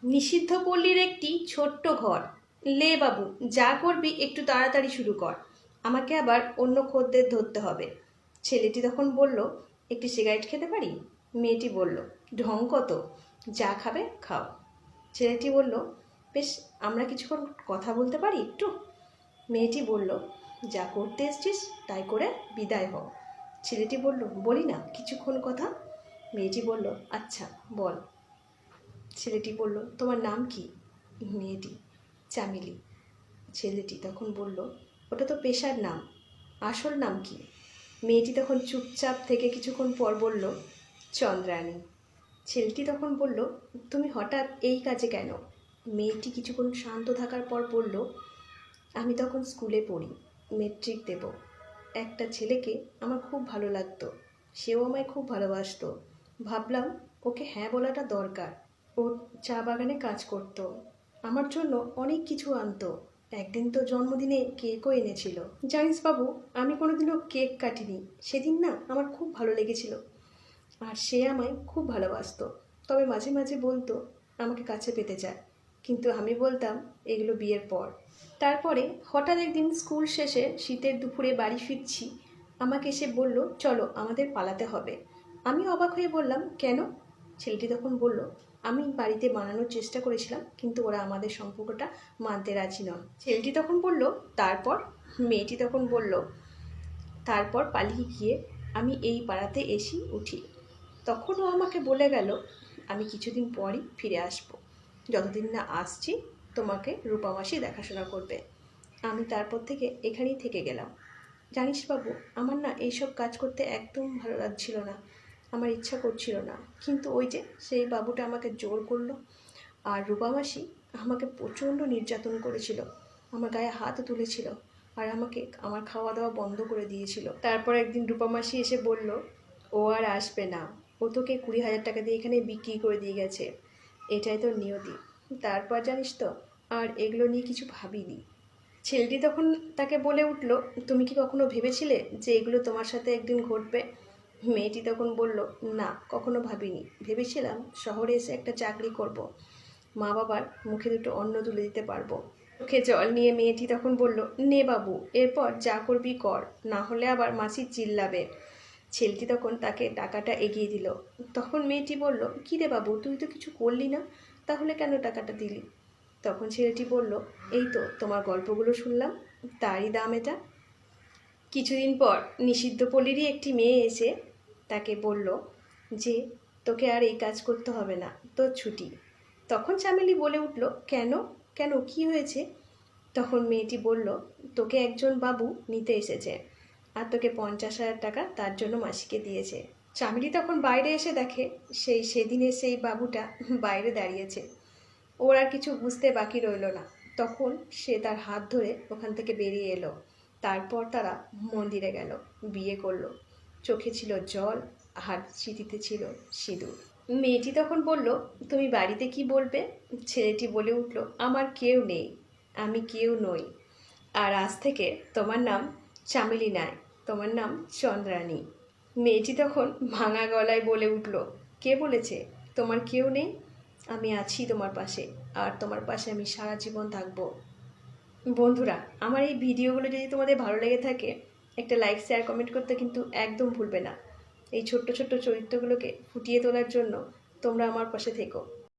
নিষিদ্ধ পল্লীর একটি ছোট্ট ঘর। লে বাবু, যা করবি একটু তাড়াতাড়ি শুরু কর, আমাকে আবার অন্য খদ্দের ধরতে হবে। ছেলেটি তখন বলল, একটি সিগারেট খেতে পারি? মেয়েটি বলল, ঢং কত, যা খাবে খাও। ছেলেটি বলল, বেশ, আমরা কিছুক্ষণ কথা বলতে পারি একটু? মেয়েটি বলল, যা করতে এসছিস তাই করে বিদায় হও। ছেলেটি বলল, বলি না কিছুক্ষণ কথা। মেয়েটি বলল, আচ্ছা বল। ছেলেটি বলল, তোমার নাম কি? মেয়েটি, চামেলি। ছেলেটি তখন বলল, ওটা তো পেশার নাম, আসল নাম কি? মেয়েটি তখন চুপচাপ থেকে কিছুক্ষণ পর বলল, চন্দ্রাণী। ছেলেটি তখন বলল, তুমি হঠাৎ এই কাজে কেন? মেয়েটি কিছুক্ষণ শান্ত থাকার পর বলল, আমি তখন স্কুলে পড়ি, মেট্রিক দেব। একটা ছেলেকে আমার খুব ভালো লাগতো, সেও আমায় খুব ভালোবাসতো। ভাবলাম ওকে হ্যাঁ বলাটা দরকার। ও চা বাগানে কাজ করতো, আমার জন্য অনেক কিছু আনতো। একদিন তো জন্মদিনে কেকও এনেছিল। জানিস বাবু, আমি কোনোদিনও কেক কাটিনি। সেদিন না আমার খুব ভালো লেগেছিল, আর সে আমায় খুব ভালোবাসতো। তবে মাঝে মাঝে বলতো আমাকে কাছে পেতে চায়, কিন্তু আমি বলতাম এগুলো বিয়ের পর। তারপরে হঠাৎ একদিন স্কুল শেষে শীতের দুপুরে বাড়ি ফিরছি, আমাকে এসে বলল, চলো আমাদের পালাতে হবে। আমি অবাক হয়ে বললাম, কেন? ছেলেটি তখন বলল, আমি বাড়িতে বানানোর চেষ্টা করেছিলাম, কিন্তু ওরা আমাদের সম্পর্কটা মানতে রাজি নয়। ছেলেটি তখন বলল, তারপর? মেয়েটি তখন বলল, তারপর পালিয়ে গিয়ে আমি এই পাড়াতে এসে উঠি। তখন ও আমাকে বলে গেল, আমি কিছুদিন পরই ফিরে আসব, যতদিন না আসছি তোমাকে রূপামাসি দেখাশোনা করবে। আমি তারপর থেকে এখানেই থেকে গেলাম। জানিস বাবু, আমার না এইসব কাজ করতে একদম ভালো লাগছিল না, আমার ইচ্ছা করছিল না, কিন্তু ওই যে সেই বাবুটা আমাকে জোর করলো। আর রূপামাসি আমাকে প্রচণ্ড নির্যাতন করেছিল, আমার গায়ে হাতও তুলেছিল, আর আমাকে আমার খাওয়া দাওয়া বন্ধ করে দিয়েছিল। তারপর একদিন রূপামাসি এসে বলল, ও আর আসবে না, ও তোকে 20,000 টাকা দিয়ে এখানে বিক্রি করে দিয়ে গেছে, এটাই তোর নিয়তি। তারপর জানিস তো, আর এগুলো নিয়ে কিছু ভাবিনি। ছেলেটি তখন তাকে বলে উঠল, তুমি কি কখনো ভেবেছিলে যে এগুলো তোমার সাথে একদিন ঘটবে? মেয়েটি তখন বলল, না, কখনো ভাবিনি। ভেবেছিলাম শহরে এসে একটা চাকরি করব, মা বাবার মুখে দুটো অন্ন তুলে দিতে পারবো। চোখে জল নিয়ে মেয়েটি তখন বলল, নে বাবু, এরপর যা করবি কর, না হলে আবার মাসি চিল্লাবে। ছেলেটি তখন তাকে টাকাটা এগিয়ে দিল। তখন মেয়েটি বলল, কী রে বাবু, তুই তো কিছু করলি না, তাহলে কেন টাকাটা দিলি? তখন ছেলেটি বলল, এই তো তোমার গল্পগুলো শুনলাম, তারই দাম এটা। কিছুদিন পর নিষিদ্ধ পল্লীরই একটি মেয়ে এসে তাকে বলল যে, তোকে আর এই কাজ করতে হবে না, তোর ছুটি। তখন চামেলি বলে উঠল, কেন? কেন, কি হয়েছে? তখন মেয়েটি বলল, তোকে একজন বাবু নিতে এসেছে, আর তোকে 50,000 টাকা তার জন্য মাসিকে দিয়েছে। চামেলি তখন বাইরে এসে দেখে সেদিনের সেই বাবুটা বাইরে দাঁড়িয়েছে। ওর আর কিছু বুঝতে বাকি রইল না। তখন সে তার হাত ধরে ওখান থেকে বেরিয়ে এলো। তারপর তারা মন্দিরে গেল, বিয়ে করলো। চোখে ছিল জল, আর স্মৃতিতে ছিল সিঁদুর। মেয়েটি তখন বলল, তুমি বাড়িতে কি বলবে? ছেলেটি বলে উঠল, আমার কেউ নেই, আমি কেউ নই, আর আজ থেকে তোমার নাম চামেলি নয়, তোমার নাম চন্দ্রাণী। মেয়েটি তখন ভাঙা গলায় বলে উঠল, কে বলেছে তোমার কেউ নেই? আমি আছি তোমার পাশে, আর তোমার পাশে আমি সারা জীবন থাকবো। বন্ধুরা, আমার এই ভিডিওগুলো যদি তোমাদের ভালো লেগে থাকে, একটা লাইক, শেয়ার, কমেন্ট করতে কিন্তু একদম ভুলবে না। এই ছোট্ট ছোট্ট চরিত্রগুলোকে ফুটিয়ে তোলার জন্য তোমরা আমার পাশে থেকো।